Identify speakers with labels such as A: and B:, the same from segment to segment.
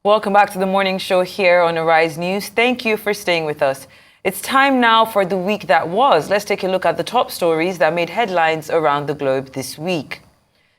A: Welcome back to the morning show here on Arise News. Thank you for staying with us. It's time now for the week that was. Let's take a look at the top stories that made headlines around the globe this week.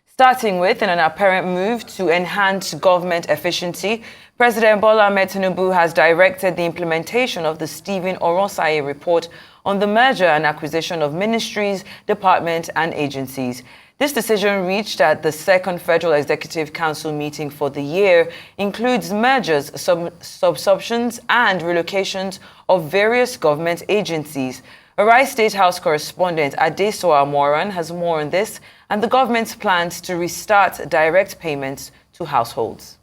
A: Starting with, in an apparent move to enhance government efficiency, President Bola Ahmed Tinubu has directed the implementation of the Stephen Oransaye report on the merger and acquisition of ministries, departments and agencies. This decision, reached at the second Federal Executive Council meeting for the year, includes mergers, subsumptions and relocations of various government agencies. Arise State House correspondent Adesoa Moran has more on this and the government's plans to restart direct payments to households.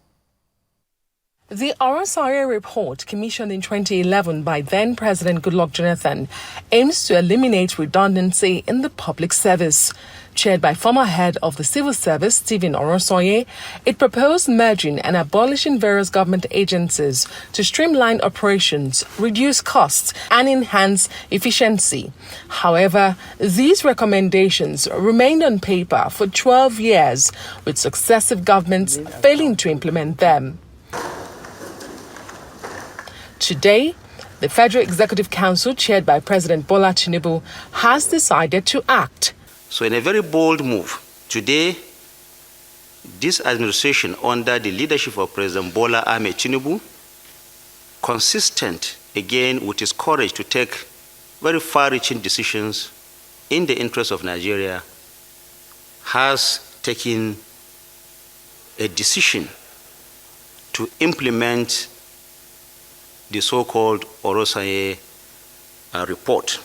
B: The Oransaye report, commissioned in 2011 by then-President Goodluck Jonathan, aims to eliminate redundancy in the public service. Chaired by former head of the civil service, Stephen Oransaye, it proposed merging and abolishing various government agencies to streamline operations, reduce costs, and enhance efficiency. However, these recommendations remained on paper for 12 years, with successive governments failing to implement them. Today, the Federal Executive Council, chaired by President Bola Tinubu, has decided to act.
C: So in a very bold move, today, this administration, under the leadership of President Bola Ahmed Tinubu, consistent again with his courage to take very far-reaching decisions in the interest of Nigeria, has taken a decision to implement the so-called Oransaye report.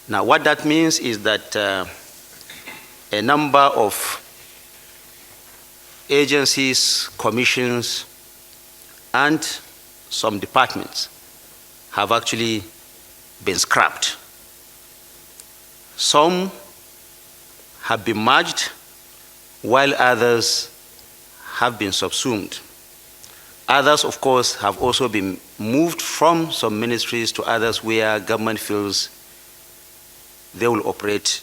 C: Now, what that means is that a number of agencies, commissions, and some departments have actually been scrapped. Some have been merged, while others have been subsumed. Others, of course, have also been moved from some ministries to others where government feels they will operate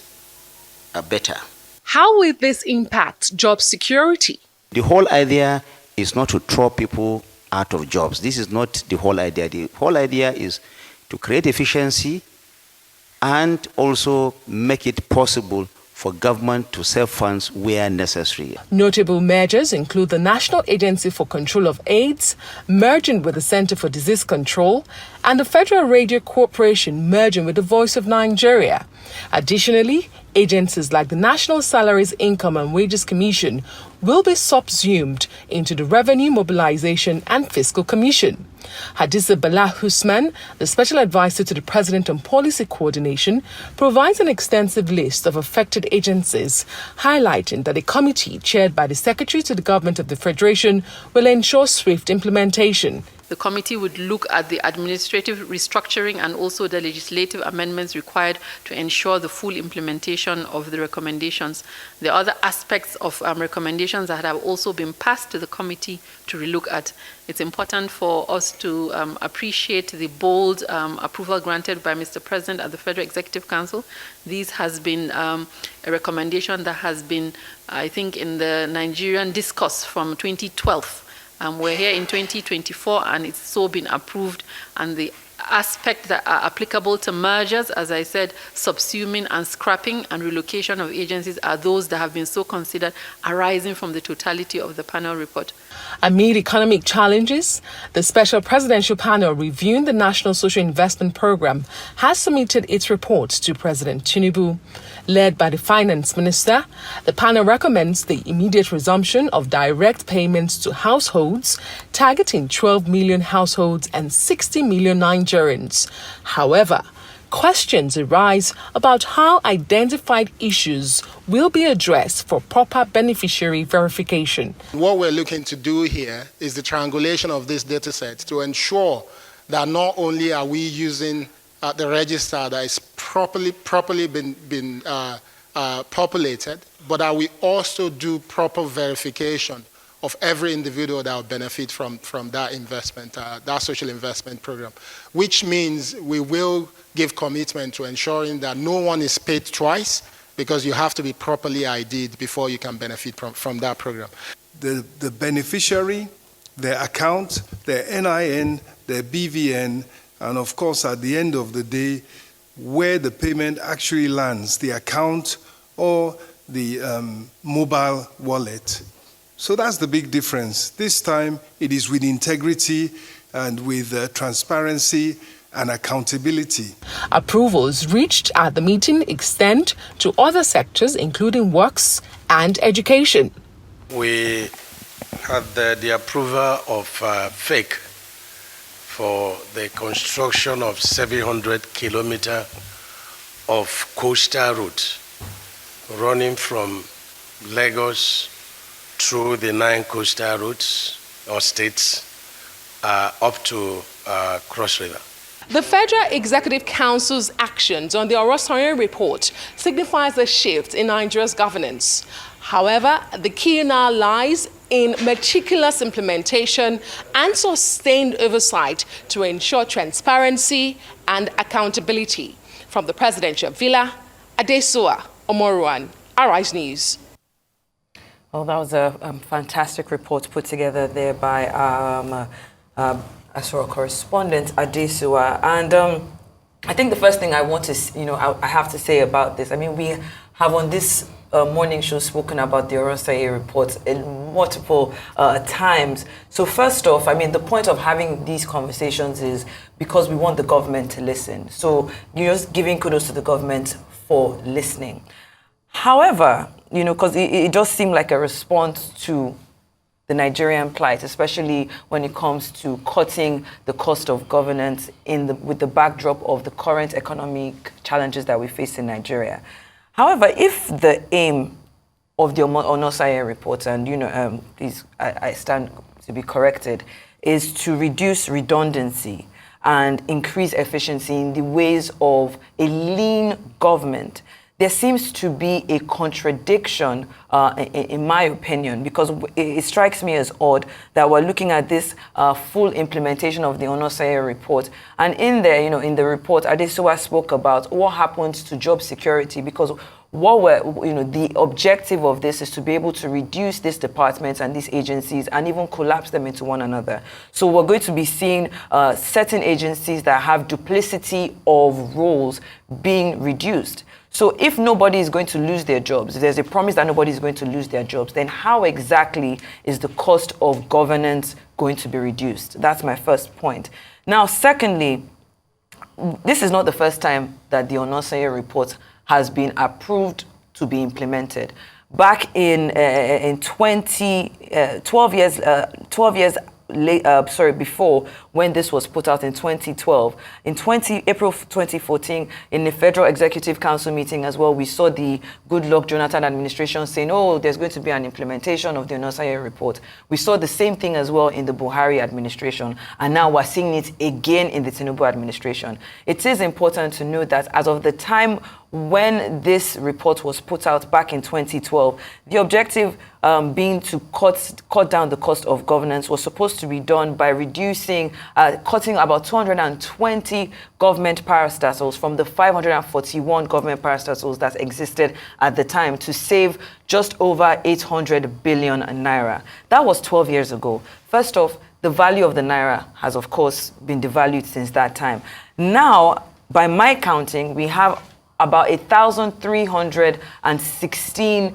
C: better.
B: How will this impact job security?
C: The whole idea is not to throw people out of jobs. This is not the whole idea. The whole idea is to create efficiency and also make it possible for government to save funds where necessary.
B: Notable mergers include the National Agency for Control of AIDS, merging with the Center for Disease Control, and the Federal Radio Corporation merging with the Voice of Nigeria. Additionally, agencies like the National Salaries, Income and Wages Commission will be subsumed into the Revenue Mobilization and Fiscal Commission. Hadiza Bala Husman, the Special Advisor to the President on Policy Coordination, provides an extensive list of affected agencies, highlighting that a committee chaired by the Secretary to the Government of the Federation will ensure swift implementation.
D: The committee would look at the administrative restructuring and also the legislative amendments required to ensure the full implementation of the recommendations. The other aspects of recommendations that have also been passed to the committee to relook at. It's important for us to appreciate the bold approval granted by Mr. President at the Federal Executive Council. This has been a recommendation that has been, I think, in the Nigerian discourse from 2012. We're here in 2024 and it's so been approved, and the aspects that are applicable to mergers, as I said, subsuming and scrapping and relocation of agencies are those that have been so considered, arising from the totality of the panel report.
B: Amid economic challenges, the Special Presidential Panel reviewing the National Social Investment Program has submitted its report to President Tinubu. Led by the Finance Minister, the panel recommends the immediate resumption of direct payments to households, targeting 12 million households and 60 million Nigerians. However, questions arise about how identified issues will be addressed for proper beneficiary verification.
E: What we're looking to do here is the triangulation of these data sets to ensure that not only are we using the register that is properly been populated, but that we also do proper verification of every individual that will benefit from that investment, that social investment program, which means we will give commitment to ensuring that no one is paid twice, because you have to be properly ID'd before you can benefit from that program.
F: The beneficiary their account, their NIN, their BVN, and of course, at the end of the day, where the payment actually lands, the account or the mobile wallet. So that's the big difference. This time, it is with integrity and with transparency and accountability.
B: Approvals reached at the meeting extend to other sectors, including works and education.
G: We had the approval of FEC for the construction of 700 kilometers of coastal route running from Lagos through the 9 coastal routes or states up to Cross River.
B: The Federal Executive Council's actions on the Oransaye report signifies a shift in Nigeria's governance. However, the key now lies in meticulous implementation and sustained oversight to ensure transparency and accountability. From the Presidential Villa, Adesua Omoruan, Arise News.
A: Well, that was a fantastic report put together there by Asura correspondent Adesua. And I think the first thing I want to, I have to say about this, I mean, we have on this morning show spoken about the Oransaye report in multiple times. So first off, I mean, the point of having these conversations is because we want the government to listen. So you're just giving kudos to the government for listening. However, because it does seem like a response to the Nigerian plight, especially when it comes to cutting the cost of governance with the backdrop of the current economic challenges that we face in Nigeria. However, if the aim of the Oransaye report, and please, I stand to be corrected, is to reduce redundancy and increase efficiency in the ways of a lean government, there seems to be a contradiction, in my opinion, because it strikes me as odd that we're looking at this full implementation of the Oransaye report. And in there, in the report, Adesua spoke about what happens to job security, because the objective of this is to be able to reduce these departments and these agencies and even collapse them into one another. So we're going to be seeing certain agencies that have duplicity of roles being reduced. So if nobody is going to lose their jobs, if there's a promise that nobody is going to lose their jobs, then how exactly is the cost of governance going to be reduced? That's my first point. Now, secondly, this is not the first time that the Oransaye report has been approved to be implemented. Back in 12 years before, when this was put out in 2012. In April 2014, in the Federal Executive Council meeting as well, we saw the Goodluck Jonathan administration saying, there's going to be an implementation of the Oransaye report. We saw the same thing as well in the Buhari administration, and now we're seeing it again in the Tinubu administration. It is important to note that as of the time when this report was put out back in 2012, the objective being to cut down the cost of governance was supposed to be done by cutting about 220 government parastatals from the 541 government parastatals that existed at the time to save just over 800 billion naira. That was 12 years ago. First off, the value of the naira has, of course, been devalued since that time. Now, by my counting, we have about 1,316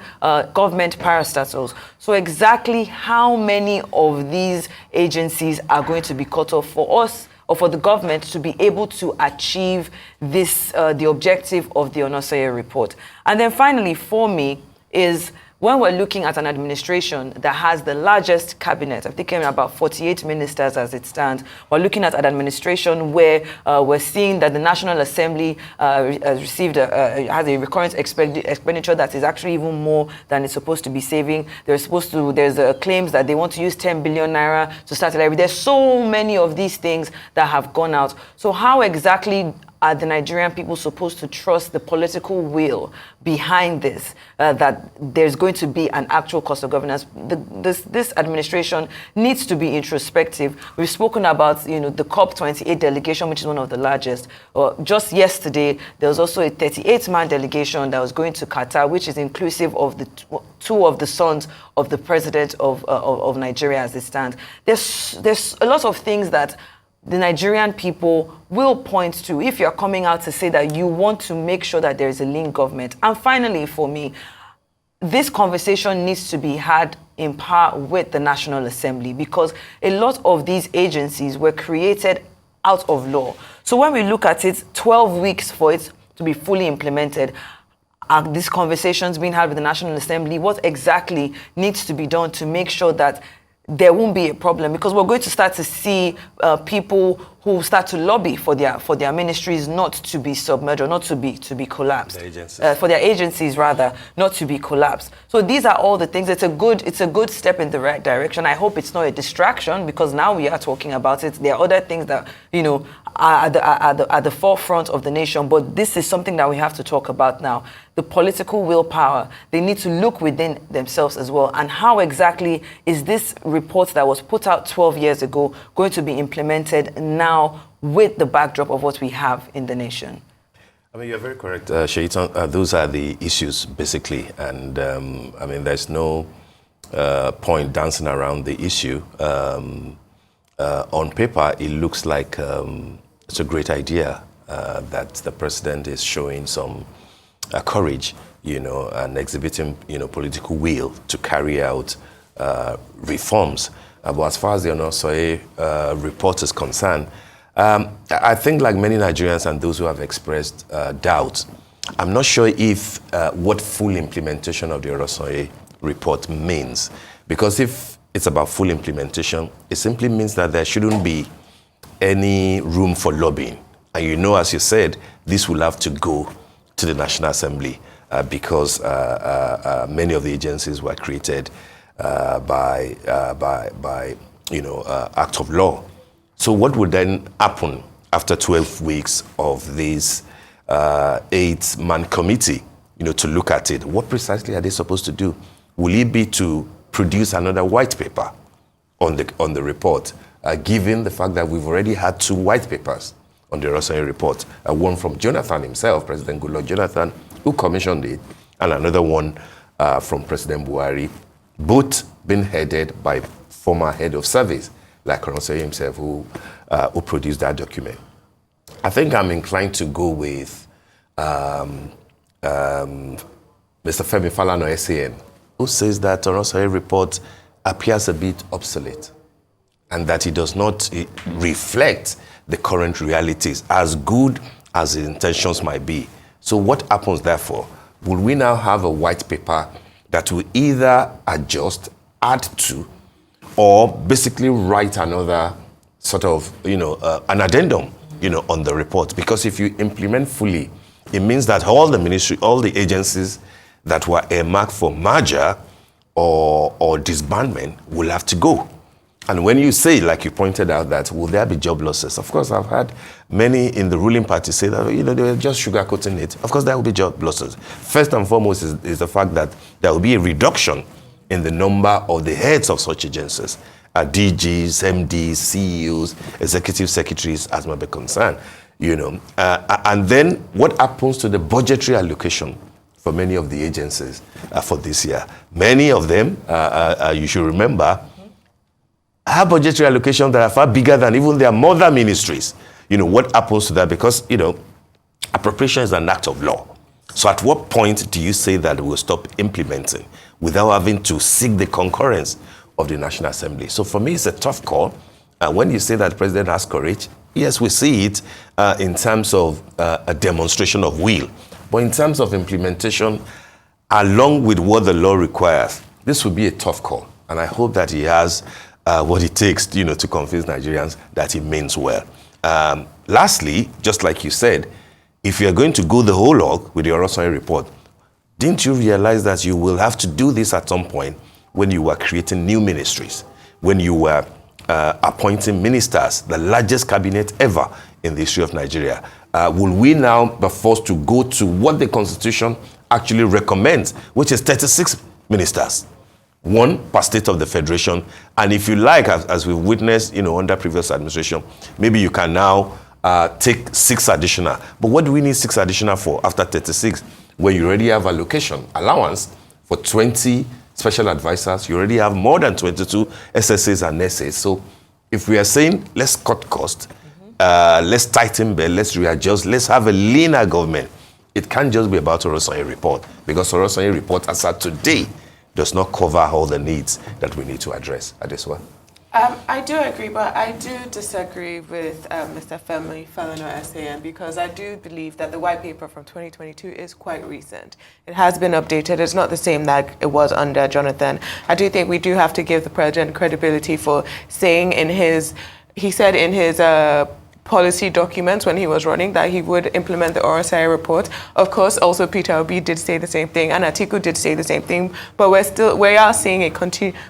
A: government parastatals. So exactly how many of these agencies are going to be cut off for us or for the government to be able to achieve this, the objective of the Oransaye report? And then finally, for me, is when we're looking at an administration that has the largest cabinet, I'm thinking about 48 ministers as it stands, we're looking at an administration where we're seeing that the National Assembly has a recurrent expenditure that is actually even more than it's supposed to be saving. There's claims that they want to use 10 billion naira to start a library. There's so many of these things that have gone out. So how exactly are the Nigerian people supposed to trust the political will behind this, that there's going to be an actual cost of governance? This administration needs to be introspective. We've spoken about, the COP28 delegation, which is one of the largest. Just yesterday, there was also a 38-man delegation that was going to Qatar, which is inclusive of the two of the sons of the president of Nigeria as it stands. There's a lot of things that the Nigerian people will point to if you're coming out to say that you want to make sure that there is a lean government. And finally, for me, this conversation needs to be had in part with the National Assembly, because a lot of these agencies were created out of law. So when we look at it, 12 weeks for it to be fully implemented, are these conversations being had with the National Assembly? What exactly needs to be done to make sure that there won't be a problem? Because we're going to start to see people who start to lobby for their ministries not to be submerged or not to be collapsed. For their agencies rather, not to be collapsed. So these are all the things. It's a good step in the right direction. I hope it's not a distraction, because now we are talking about it. There are other things that are at the forefront of the nation, but this is something that we have to talk about now. The political willpower. They need to look within themselves as well. And how exactly is this report that was put out 12 years ago going to be implemented now with the backdrop of what we have in the nation?
H: I mean, you're very correct, Shaitan. Those are the issues, basically. And, there's no point dancing around the issue. On paper, it looks like it's a great idea that the president is showing some courage, and exhibiting, political will to carry out reforms. But as far as the Oransaye report is concerned, I think, like many Nigerians and those who have expressed doubt, I'm not sure if what full implementation of the Oransaye report means. Because if it's about full implementation, it simply means that there shouldn't be any room for lobbying. And as you said, this will have to go to the National Assembly because many of the agencies were created by act of law. So what would then happen after 12 weeks of this 8-man committee, to look at it? What precisely are they supposed to do? Will it be to produce another white paper on the report, given the fact that we've already had 2 white papers on the Oransaye report, one from Jonathan himself, President Goodluck Jonathan, who commissioned it, and another one from President Buhari, both been headed by former head of service, like Oransaye himself, who produced that document. I think I'm inclined to go with Mr. Femi Falana, SAN, who says that Oransaye report appears a bit obsolete and that it does not reflect the current realities, as good as the intentions might be. So what happens, therefore? Will we now have a white paper that will either adjust, add to, or basically write another sort of, an addendum, on the report? Because if you implement fully, it means that all the agencies that were earmarked for merger or disbandment will have to go. And when you say, like you pointed out, that will there be job losses? Of course, I've had many in the ruling party say that, they're just sugarcoating it. Of course, there will be job losses. First and foremost is the fact that there will be a reduction in the number of the heads of such agencies, DGs, MDs, CEOs, executive secretaries, as might be concerned, and then what happens to the budgetary allocation for many of the agencies for this year? Many of them, you should remember, have budgetary allocations that are far bigger than even their mother ministries. What happens to that? Because, appropriation is an act of law. So at what point do you say that we'll stop implementing without having to seek the concurrence of the National Assembly? So for me, it's a tough call. When you say that the president has courage, yes, we see it in terms of a demonstration of will. But in terms of implementation, along with what the law requires, this will be a tough call. And I hope that he has what it takes, to convince Nigerians that he means well. Lastly, just like you said, if you're going to go the whole hog with the Oransaye report, didn't you realize that you will have to do this at some point when you were creating new ministries, when you were appointing ministers, the largest cabinet ever in the history of Nigeria? will we now be forced to go to what the Constitution actually recommends, which is 36 ministers, 1 per state of the Federation? And if you like, as we've witnessed, under previous administration, maybe you can now take 6 additional. But what do we need 6 additional for after 36? Where you already have allocation, allowance for 20 special advisors, you already have more than 22 SSAs and SAs. So if we are saying, let's cut costs, let's tighten belt, let's readjust, let's have a leaner government, it can't just be about Oransaye report, because Oransaye report as of today does not cover all the needs that we need to address. Adeswa?
I: I do agree, but I do disagree with Mr. Femi Falana SAN, because I do believe that the white paper from 2022 is quite recent. It has been updated. It's not the same that it was under Jonathan. I do think we do have to give the president credibility for saying he said in his policy documents when he was running that he would implement the Oransaye report. Of course, also Peter Obi did say the same thing, and Atiku did say the same thing, but we are seeing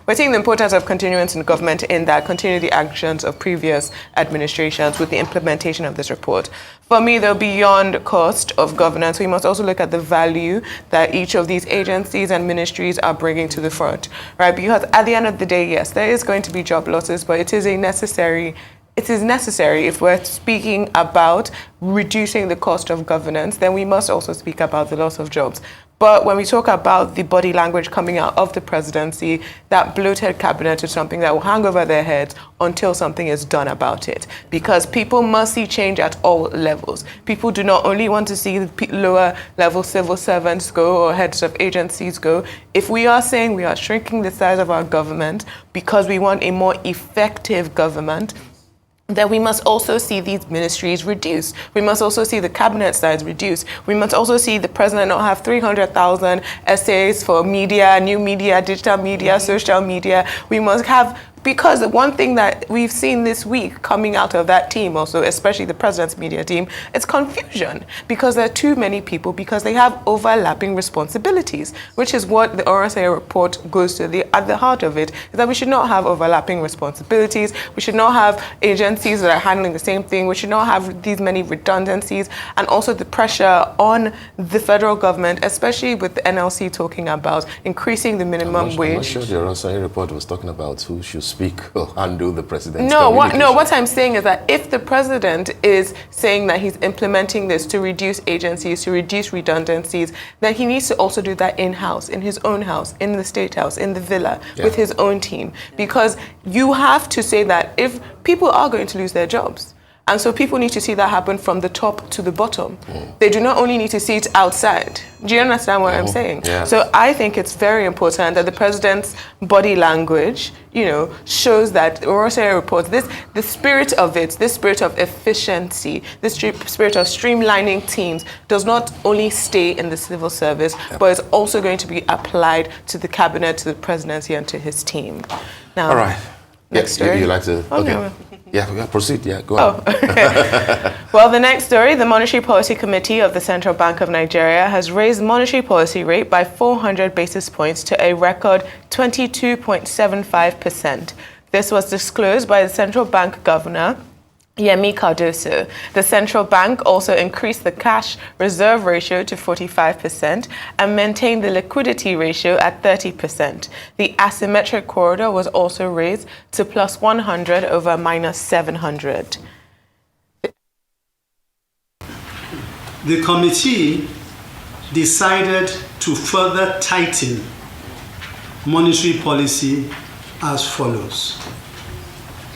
I: we're seeing the importance of continuance in government in that continue the actions of previous administrations with the implementation of this report. For me, though, beyond cost of governance, we must also look at the value that each of these agencies and ministries are bringing to the front, right? Because at the end of the day, yes, there is going to be job losses, but it is necessary if we're speaking about reducing the cost of governance, then we must also speak about the loss of jobs. But when we talk about the body language coming out of the presidency, that bloated cabinet is something that will hang over their heads until something is done about it. Because people must see change at all levels. People do not only want to see the lower level civil servants go or heads of agencies go. If we are saying we are shrinking the size of our government because we want a more effective government, then we must also see these ministries reduced. We must also see the cabinet size reduced. We must also see the president not have 300,000 essays for media, new media, digital media, social media. We must have, because the one thing that we've seen this week coming out of that team also, especially the president's media team, it's confusion because there are too many people, because they have overlapping responsibilities, which is what the Oransaye report goes to. At the heart of it is that we should not have overlapping responsibilities. We should not have agencies that are handling the same thing. We should not have these many redundancies, and also the pressure on the federal government, especially with the NLC talking about increasing the minimum wage.
H: I'm not sure the Oransaye report was talking about who should speak or handle the president's
I: what I'm saying is that if the president is saying that he's implementing this to reduce agencies, to reduce redundancies, then he needs to also do that in-house, in his own house, in the State House, in the villa, with his own team. Because you have to say that if people are going to lose their jobs, and so people need to see that happen from the top to the bottom. They do not only need to see it outside. Do you understand what I'm saying?
H: Yeah.
I: So I think it's very important that the president's body language, shows that Oransaye reports the spirit of it, this spirit of efficiency, this spirit of streamlining teams does not only stay in the civil service, but it's also going to be applied to the cabinet, to the presidency, and to his team. Now,
H: all right.
I: Next story.
H: You like to? Okay. Yeah, proceed. Yeah, go on.
I: Well, the next story, the Monetary Policy Committee of the Central Bank of Nigeria has raised monetary policy rate by 400 basis points to a record 22.75%. This was disclosed by the Central Bank Governor, Yemi Cardoso. The central bank also increased the cash reserve ratio to 45% and maintained the liquidity ratio at 30%. The asymmetric corridor was also raised to plus 100 over minus 700.
J: The committee decided to further tighten monetary policy as follows.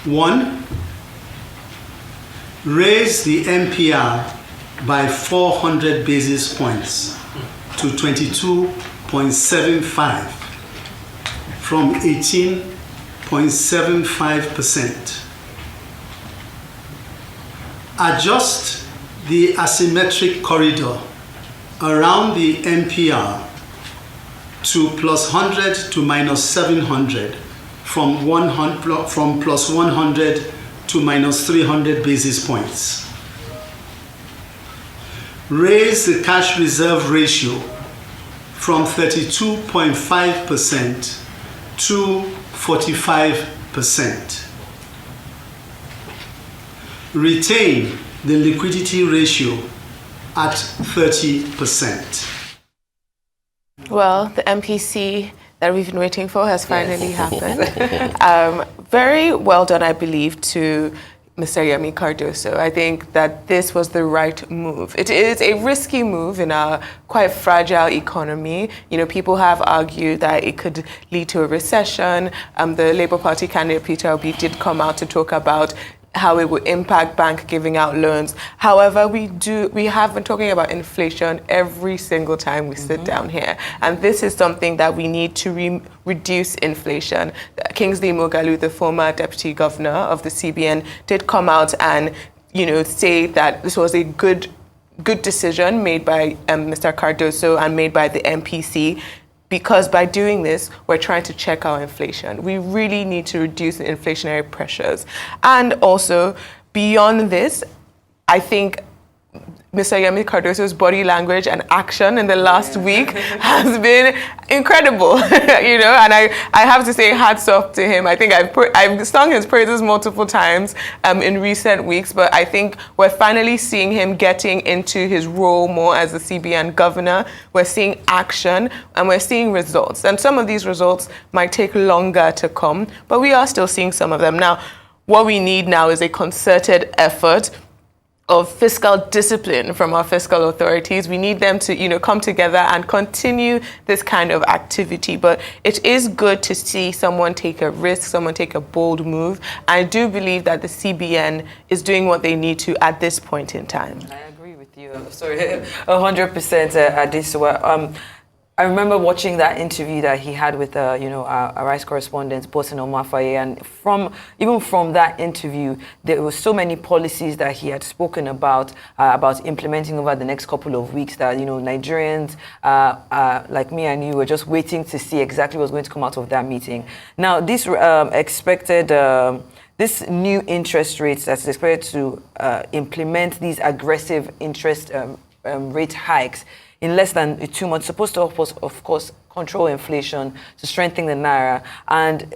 J: 1, raise the MPR by 400 basis points to 22.75 from 18.75%. Adjust the asymmetric corridor around the MPR to plus 100 to minus 700 from plus 100 to minus 300 basis points. Raise the cash reserve ratio from 32.5% to 45%. Retain the liquidity ratio at 30%?
I: Well, the MPC that we've been waiting for has finally happened. Very well done, I believe, to Mr. Yemi Cardoso. I think that this was the right move. It is a risky move in a quite fragile economy. You know, people have argued that it could lead to a recession. The Labour Party candidate Peter Obi did come out to talk about how it would impact bank giving out loans. However, we have been talking about inflation every single time we sit down here. And this is something that we need to reduce inflation. Kingsley Moghalu, the former deputy governor of the CBN, did come out and, you know, say that this was a good decision made by Mr. Cardoso and made by the MPC, because by doing this, we're trying to check our inflation. We really need to reduce the inflationary pressures. And also, beyond this, I think Mr. Yemi Cardoso's body language and action in the last week has been incredible, you know, and I have to say hats off to him. I think I've sung his praises multiple times in recent weeks, but I think we're finally seeing him getting into his role more as the CBN governor. We're seeing action and we're seeing results. And some of these results might take longer to come, but we are still seeing some of them. Now, what we need now is a concerted effort of fiscal discipline from our fiscal authorities. We need them to, you know, come together and continue this kind of activity. But it is good to see someone take a risk, someone take a bold move. I do believe that the CBN is doing what they need to at this point in time.
A: I agree with you. Sorry, 100% Adesua. I remember watching that interview that he had with, our Rice correspondent, Bosin Omafaye, and even from that interview, there were so many policies that he had spoken about implementing over the next couple of weeks that, you know, Nigerians like me and you were just waiting to see exactly what's going to come out of that meeting. Now, this this new interest rates that's expected to implement these aggressive interest rate hikes in less than 2 months, supposed to, of course, control inflation, to strengthen the naira. And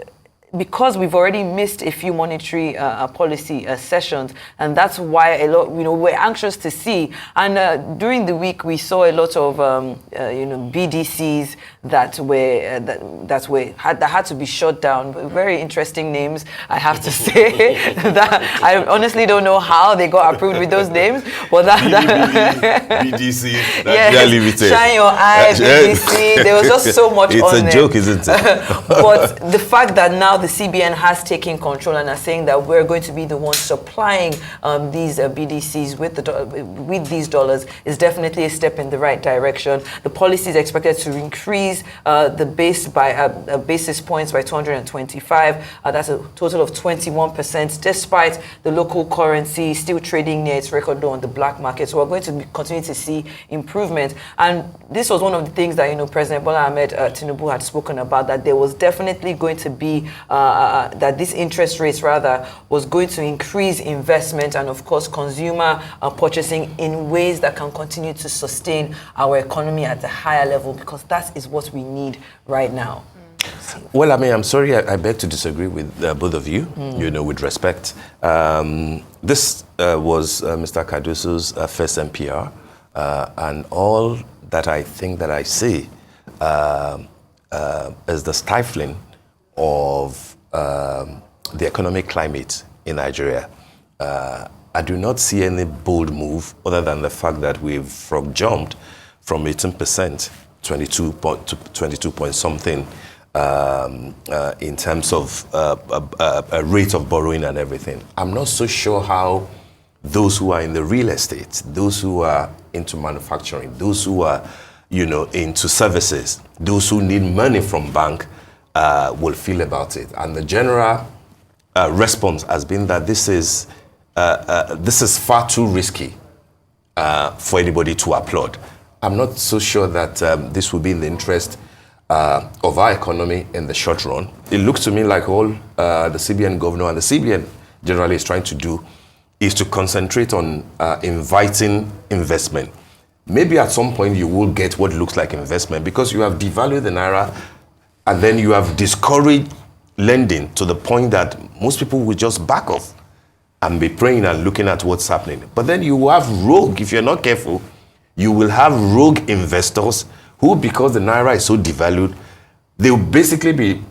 A: because we've already missed a few monetary policy sessions, and that's why a lot, you know, we're anxious to see. And during the week, we saw a lot of, BDCs that had to be shut down. Very interesting names, I have to say. That I honestly don't know how they got approved with those names. But
H: BDC,
A: yes,
H: Limited.
A: Shine your eyes, BDC. There was just so much
H: it's
A: on them.
H: It's a joke, isn't it?
A: But the fact that now the CBN has taken control and are saying that we're going to be the ones supplying these BDCs with these dollars is definitely a step in the right direction. The policy is expected to increase the base by basis points by 225. That's a total of 21%, despite the local currency still trading near its record low on the black market. So we're going to continue to see improvement. And this was one of the things that, you know, President Bola Ahmed Tinubu had spoken about, that there was definitely going to be that this interest rates was going to increase investment and, of course, consumer purchasing in ways that can continue to sustain our economy at a higher level, because that is what we need right now.
H: Well, I mean, I'm sorry, I beg to disagree with both of you, you know, with respect. This was Mr. Cardoso's first MPR, and all that I think that I see is the stifling of the economic climate in Nigeria. I do not see any bold move other than the fact that we've jumped from 18%, 22 point something in terms of a rate of borrowing and everything. I'm not so sure how those who are in the real estate, those who are into manufacturing, those who are, you know, into services, those who need money from bank will feel about it. And the general response has been that this is far too risky for anybody to applaud. I'm not so sure that this will be in the interest of our economy in the short run. It looks to me like all the CBN governor and the CBN generally is trying to do is to concentrate on inviting investment. Maybe at some point you will get what looks like investment, because you have devalued the naira and then you have discouraged lending to the point that most people will just back off. and be praying and looking at what's happening. But then you have rogue, if you're not careful, you will have rogue investors who, because the Naira is so devalued, they will basically be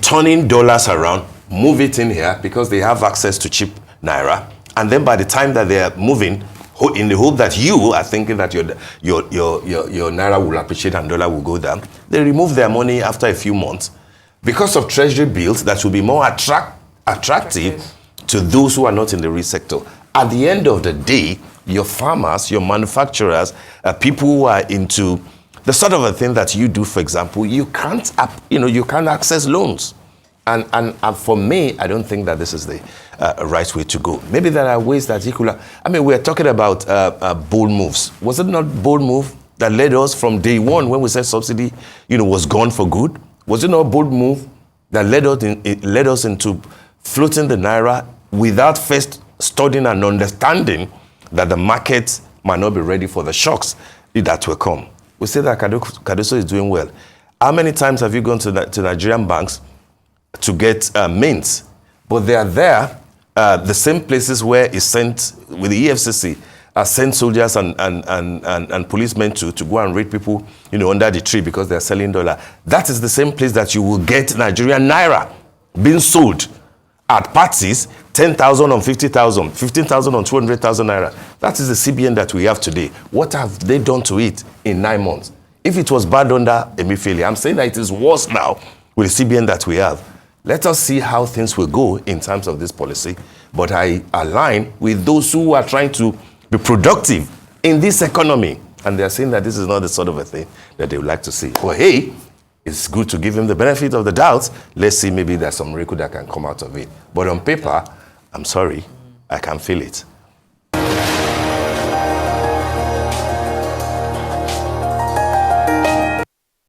H: turning dollars around, move it in here because they have access to cheap Naira. And then by the time that they are moving, in the hope that you are thinking that your Naira will appreciate and dollar will go down, they remove their money after a few months because of treasury bills that will be more attractive to those who are not in the real sector. At the end of the day, your farmers, your manufacturers, people who are into the sort of a thing that you do, for example, you can't access loans. And for me, I don't think that this is the right way to go. Maybe there are ways that you could. I mean, we're talking about bold moves. Was it not bold move that led us from day one when we said subsidy, was gone for good? Was it not a bold move that led us into floating the Naira without first studying and understanding that the market might not be ready for the shocks that will come? We say that Cardoso is doing well. How many times have you gone to Nigerian banks to get mints? But they are there, the same places where it's sent with the EFCC, send soldiers and policemen to go and raid people, under the tree because they're selling dollar. That is the same place that you will get Nigerian Naira being sold at parties, 10,000 on 50,000, 15,000 on 200,000 Naira. That is the CBN that we have today. What have they done to it in 9 months? If it was bad under Emefiele, I'm saying that it is worse now with the CBN that we have. Let us see how things will go in terms of this policy. But I align with those who are trying to be productive in this economy. And they're saying that this is not the sort of a thing that they would like to see. Well, hey, it's good to give him the benefit of the doubt. Let's see, maybe there's some miracle that can come out of it. But on paper, I'm sorry, I can feel it.